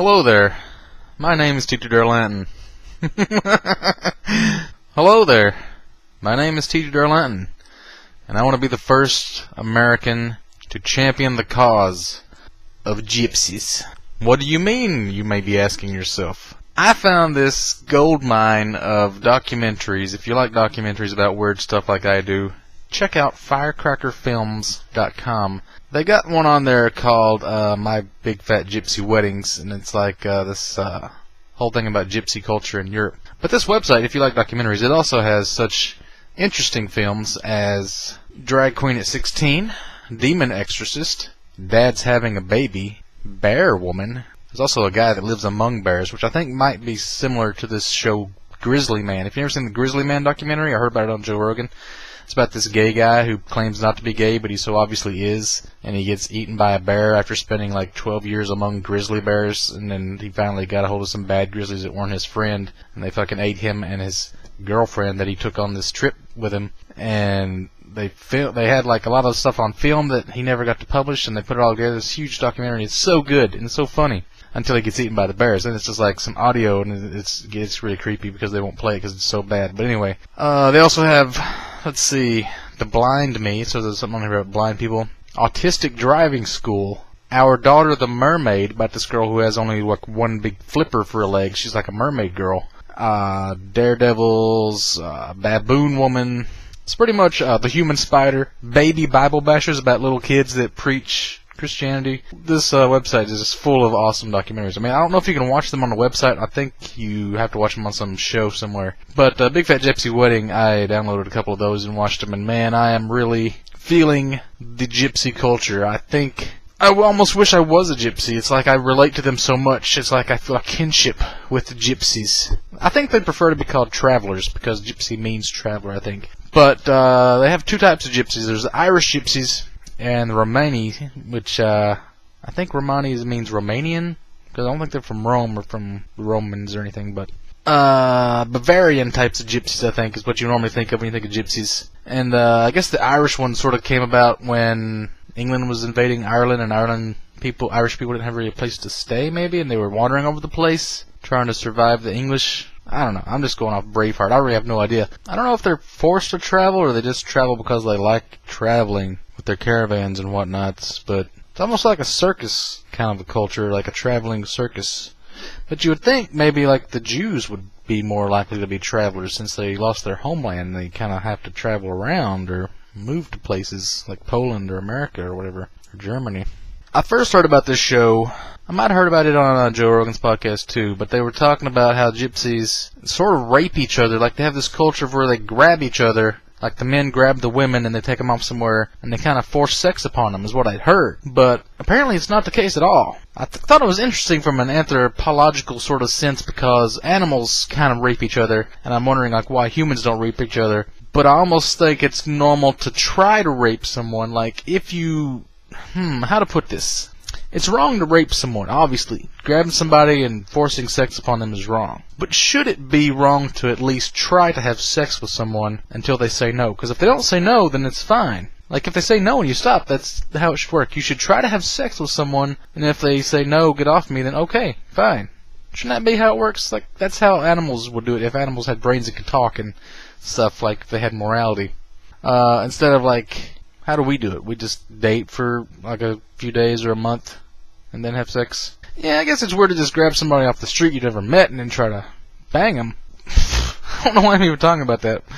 Hello there. My name is T2Darlantan. Hello there. My name is T2Darlantan, and I want to be the first American to champion the cause of gypsies. What do you mean, you may be asking yourself? I found this gold mine of documentaries. If you like documentaries about weird stuff like I do, check out firecrackerfilms.com. They got one on there called My Big Fat Gypsy Weddings, and it's like this whole thing about gypsy culture in Europe. But this website, if you like documentaries, it also has such interesting films as Drag Queen at 16, Demon Exorcist, Dad's Having a Baby, Bear Woman. There's also a guy that lives among bears, which I think might be similar to this show Grizzly Man. If you've ever seen the Grizzly Man documentary, I heard about it on Joe Rogan. It's about this gay guy who claims not to be gay, but he so obviously is, and he gets eaten by a bear after spending like 12 years among grizzly bears, and then he finally got a hold of some bad grizzlies that weren't his friend, and they fucking ate him and his girlfriend that he took on this trip with him, and they had like a lot of stuff on film that he never got to publish, and they put it all together. This huge documentary. It's so good and it's so funny until he gets eaten by the bears. Then it's just like some audio, and it gets really creepy because they won't play it because it's so bad. But anyway, they also have, let's see, The Blind Me. So there's something on here about blind people. Autistic Driving School. Our Daughter the Mermaid, about this girl who has only like one big flipper for a leg. She's like a mermaid girl. Daredevils, Baboon Woman. It's pretty much The Human Spider. Baby Bible Bashers, about little kids that preach Christianity. This website is just full of awesome documentaries. I mean, I don't know if you can watch them on the website. I think you have to watch them on some show somewhere. But Big Fat Gypsy Wedding, I downloaded a couple of those and watched them, and man, I am really feeling the gypsy culture. I think I almost wish I was a gypsy. It's like I relate to them so much. It's like I feel a kinship with the gypsies. I think they prefer to be called travelers because gypsy means traveler, I think. But they have two types of gypsies. There's the Irish gypsies and the Romani, which I think Romani means Romanian, because I don't think they're from Rome or from the Romans or anything, but Bavarian types of gypsies, I think, is what you normally think of when you think of gypsies. And I guess the Irish one sort of came about when England was invading Ireland, and Irish people didn't have really a place to stay, maybe, and they were wandering over the place, trying to survive the English. I don't know. I'm just going off Braveheart. I really have no idea. I don't know if they're forced to travel or they just travel because they like traveling with their caravans and whatnots, but it's almost like a circus kind of a culture, like a traveling circus. But you would think maybe like the Jews would be more likely to be travelers since they lost their homeland. They kind of have to travel around or move to places like Poland or America or whatever, or Germany. I first heard about this show, I might have heard about it on Joe Rogan's podcast too, but they were talking about how gypsies sort of rape each other. Like they have this culture where they grab each other, like the men grab the women and they take them off somewhere and they kind of force sex upon them is what I'd heard. But apparently it's not the case at all. I thought it was interesting from an anthropological sort of sense because animals kind of rape each other, and I'm wondering like why humans don't rape each other. But I almost think it's normal to try to rape someone. Like if you... how to put this? It's wrong to rape someone, obviously. Grabbing somebody and forcing sex upon them is wrong. But should it be wrong to at least try to have sex with someone until they say no? Because if they don't say no, then it's fine. Like if they say no and you stop, that's how it should work. You should try to have sex with someone, and if they say no, get off me, then okay, fine. Shouldn't that be how it works? Like that's how animals would do it if animals had brains that could talk and stuff, like if they had morality. Instead of like... How do we do it? We just date for like a few days or a month and then have sex? Yeah, I guess it's weird to just grab somebody off the street you've never met and then try to bang them. I don't know why I'm even talking about that. That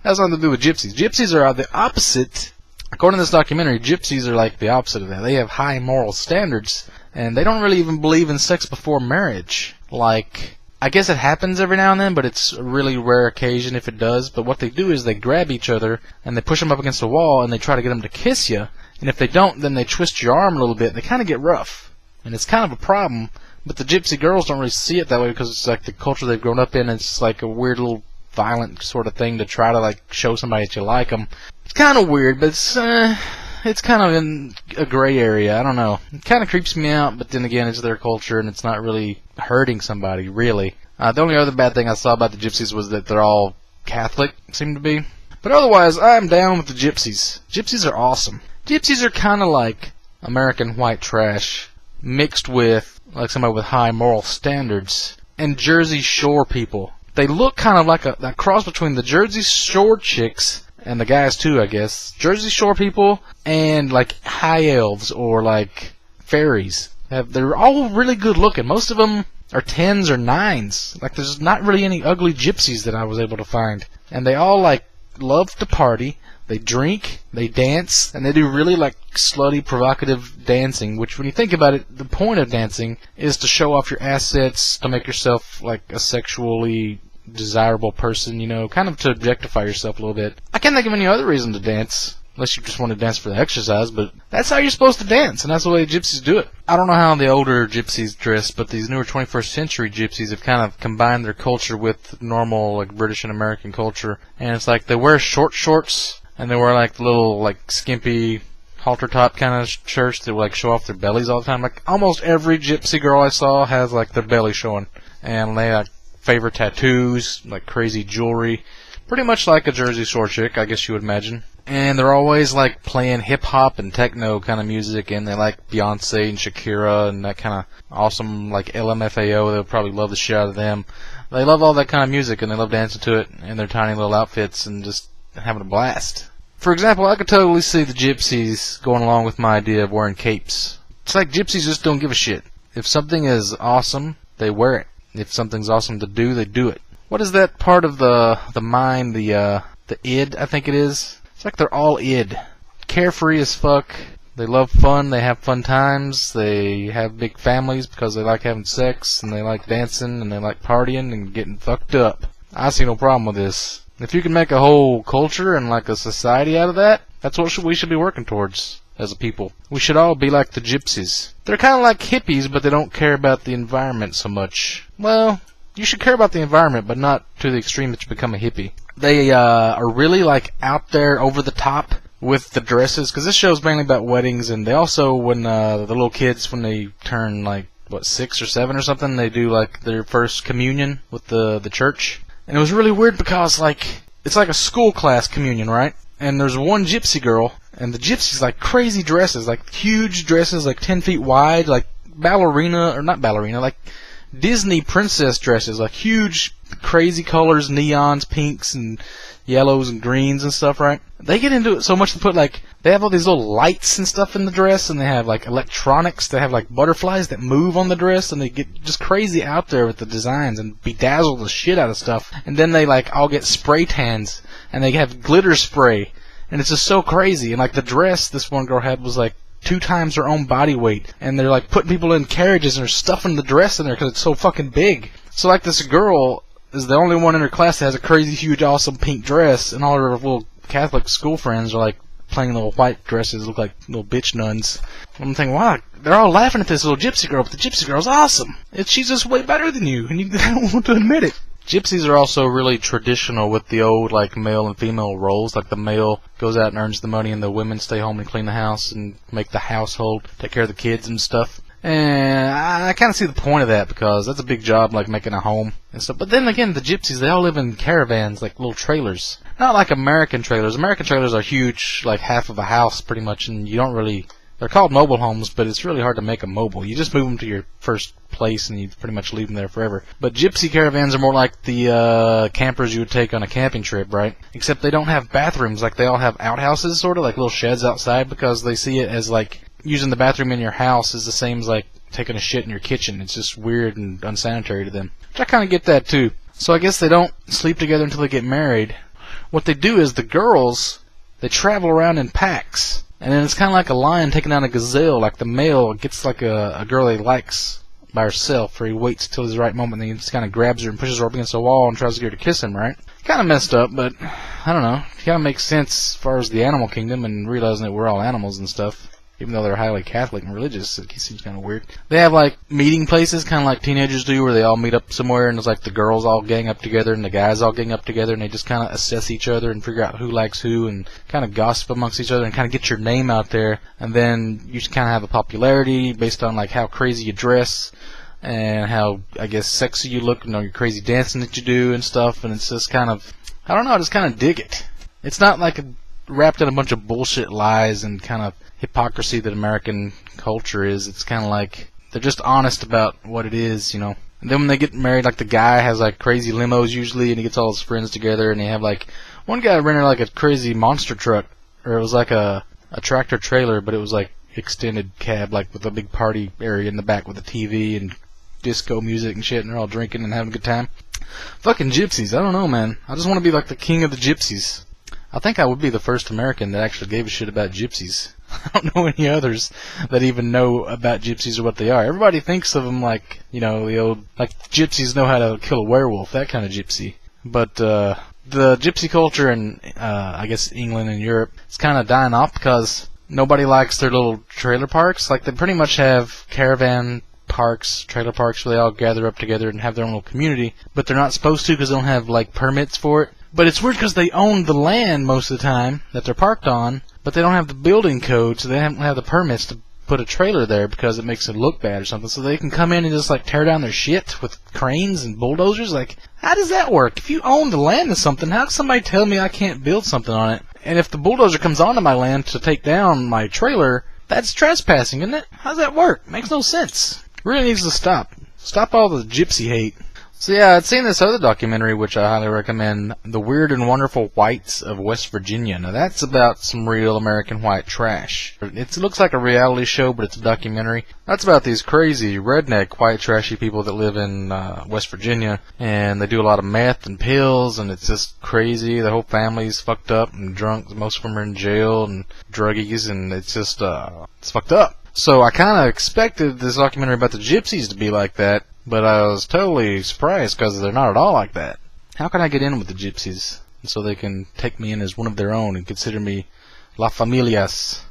has nothing to do with gypsies. Gypsies are the opposite. According to this documentary, gypsies are like the opposite of that. They have high moral standards and they don't really even believe in sex before marriage. Like... I guess it happens every now and then, but it's a really rare occasion if it does. But what they do is they grab each other, and they push them up against a wall, and they try to get them to kiss you. And if they don't, then they twist your arm a little bit. They kind of get rough. And it's kind of a problem. But the gypsy girls don't really see it that way because it's like the culture they've grown up in. It's like a weird little violent sort of thing to try to like show somebody that you like them. It's kind of weird, but it's kind of in a gray area. I don't know. It kind of creeps me out, but then again, it's their culture, and it's not really hurting somebody, really. The only other bad thing I saw about the gypsies was that they're all Catholic, seem to be. But otherwise, I'm down with the gypsies. Gypsies are awesome. Gypsies are kind of like American white trash mixed with like somebody with high moral standards. And Jersey Shore people. They look kind of like a cross between the Jersey Shore chicks, and the guys too, I guess. Jersey Shore people and like high elves or like fairies. They're all really good looking. Most of them are 10s or 9s. Like there's not really any ugly gypsies that I was able to find. And they all like love to party. They drink, they dance, and they do really like slutty, provocative dancing, which when you think about it, the point of dancing is to show off your assets, to make yourself like a sexually desirable person, you know, kind of to objectify yourself a little bit. I can't think of any other reason to dance, unless you just want to dance for the exercise, but that's how you're supposed to dance, and that's the way gypsies do it. I don't know how the older gypsies dress, but these newer 21st century gypsies have kind of combined their culture with normal like British and American culture, and it's like they wear short shorts, and they wear like little like skimpy halter top kind of shirts that like show off their bellies all the time. Like almost every gypsy girl I saw has like their belly showing, and they like favorite tattoos, like crazy jewelry, pretty much like a Jersey Shore chick, I guess you would imagine. And they're always like playing hip hop and techno kind of music, and they like Beyonce and Shakira and that kind of awesome like LMFAO. They'll probably love the shit out of them. They love all that kind of music, and they love dancing to it in their tiny little outfits and just having a blast. For example, I could totally see the gypsies going along with my idea of wearing capes. It's like gypsies just don't give a shit. If something is awesome, they wear it. If something's awesome to do, they do it. What is that part of the mind, the id, I think it is? It's like they're all id. Carefree as fuck. They love fun, they have fun times, they have big families because they like having sex, and they like dancing, and they like partying and getting fucked up. I see no problem with this. If you can make a whole culture and like a society out of that, that's what we should be working towards as a people. We should all be like the gypsies. They're kind of like hippies, but they don't care about the environment so much. Well, you should care about the environment, but not to the extreme that you become a hippie. They are really like out there over the top with the dresses, because this show's mainly about weddings, and they also, when the little kids, when they turn like, what, 6 or 7 or something, they do like their first communion with the church. And it was really weird because, like, it's like a school class communion, right? And there's one gypsy girl, and the gypsy's like crazy dresses, like huge dresses, like 10 feet wide, like ballerina, or not ballerina, like Disney princess dresses, like huge, crazy colors, neons, pinks, and yellows and greens and stuff, right? They get into it so much to put, like, they have all these little lights and stuff in the dress, and they have, like, electronics. They have, like, butterflies that move on the dress, and they get just crazy out there with the designs and bedazzle the shit out of stuff. And then they, like, all get spray tans, and they have glitter spray, and it's just so crazy. And, like, the dress this one girl had was, like, 2 times her own body weight, and they're, like, putting people in carriages, and they're stuffing the dress in there because it's so fucking big. So, like, this girl is the only one in her class that has a crazy, huge, awesome pink dress, and all her little Catholic school friends are, like, playing little white dresses, look like little bitch nuns. I'm thinking, wow, they're all laughing at this little gypsy girl, but the gypsy girl's awesome. She's just way better than you, and you don't want to admit it. Gypsies are also really traditional with the old, like, male and female roles. Like, the male goes out and earns the money, and the women stay home and clean the house and make the household, take care of the kids and stuff. And I kind of see the point of that, because that's a big job, like making a home and stuff. But then again, the gypsies, they all live in caravans, like little trailers. Not like American trailers. American trailers are huge, like half of a house pretty much, and you don't really... They're called mobile homes, but it's really hard to make them mobile. You just move them to your first place, and you pretty much leave them there forever. But gypsy caravans are more like the campers you would take on a camping trip, right? Except they don't have bathrooms. Like, they all have outhouses, sort of, like little sheds outside, because they see it as, like, using the bathroom in your house is the same as, like, taking a shit in your kitchen. It's just weird and unsanitary to them. Which I kind of get that, too. So I guess they don't sleep together until they get married. What they do is the girls, they travel around in packs. And then it's kind of like a lion taking down a gazelle. Like, the male gets, like, a girl he likes by herself, or he waits till his right moment, and he just kind of grabs her and pushes her up against the wall and tries to get her to kiss him, right? Kind of messed up, but I don't know. It kind of makes sense as far as the animal kingdom and realizing that we're all animals and stuff. Even though they're highly Catholic and religious, it seems kind of weird. They have, like, meeting places, kind of like teenagers do, where they all meet up somewhere, and it's like the girls all gang up together and the guys all gang up together, and they just kind of assess each other and figure out who likes who, and kind of gossip amongst each other and kind of get your name out there. And then you kind of have a popularity based on, like, how crazy you dress and how, I guess, sexy you look, and your crazy dancing that you do and stuff. And it's just kind of, I don't know, I just kind of dig it. It's not like wrapped in a bunch of bullshit lies and kind of hypocrisy that American culture is. It's kind of like they're just honest about what it is, you know. And then when they get married, like the guy has like crazy limos usually, and he gets all his friends together, and they have like one guy rented like a crazy monster truck, or it was like a tractor trailer, but it was like extended cab, like with a big party area in the back with a TV and disco music and shit, and they're all drinking and having a good time. Fucking gypsies, I don't know, man. I just want to be like the king of the gypsies. I think I would be the first American that actually gave a shit about gypsies. I don't know any others that even know about gypsies or what they are. Everybody thinks of them like, you know, the old, like gypsies know how to kill a werewolf, that kind of gypsy. But the gypsy culture in, I guess, England and Europe, it's kind of dying off because nobody likes their little trailer parks. Like, they pretty much have caravan parks, trailer parks, where they all gather up together and have their own little community, but they're not supposed to because they don't have, like, permits for it. But it's weird because they own the land most of the time that they're parked on, but they don't have the building code, so they don't have the permits to put a trailer there because it makes it look bad or something. So they can come in and just like tear down their shit with cranes and bulldozers. Like, how does that work? If you own the land of something, how can somebody tell me I can't build something on it? And if the bulldozer comes onto my land to take down my trailer, that's trespassing, isn't it? How does that work? Makes no sense. Really needs to stop. Stop all the gypsy hate. So yeah, I'd seen this other documentary, which I highly recommend, The Weird and Wonderful Whites of West Virginia. Now that's about some real American white trash. It looks like a reality show, but it's a documentary. That's about these crazy redneck white trashy people that live in West Virginia, and they do a lot of meth and pills, and it's just crazy. The whole family's fucked up and drunk. Most of them are in jail and druggies, and it's just it's fucked up. So I kind of expected this documentary about the gypsies to be like that, but I was totally surprised because they're not at all like that. How can I get in with the gypsies so they can take me in as one of their own and consider me La Familias?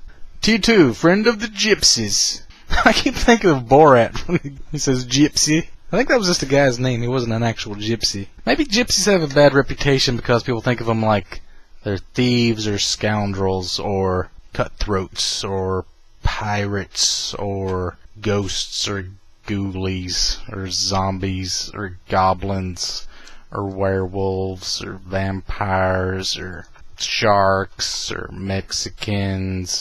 T2, friend of the gypsies. I keep thinking of Borat when he says gypsy. I think that was just a guy's name. He wasn't an actual gypsy. Maybe gypsies have a bad reputation because people think of them like they're thieves or scoundrels or cutthroats or pirates or ghosts or ghoulies or zombies or goblins or werewolves or vampires or sharks or Mexicans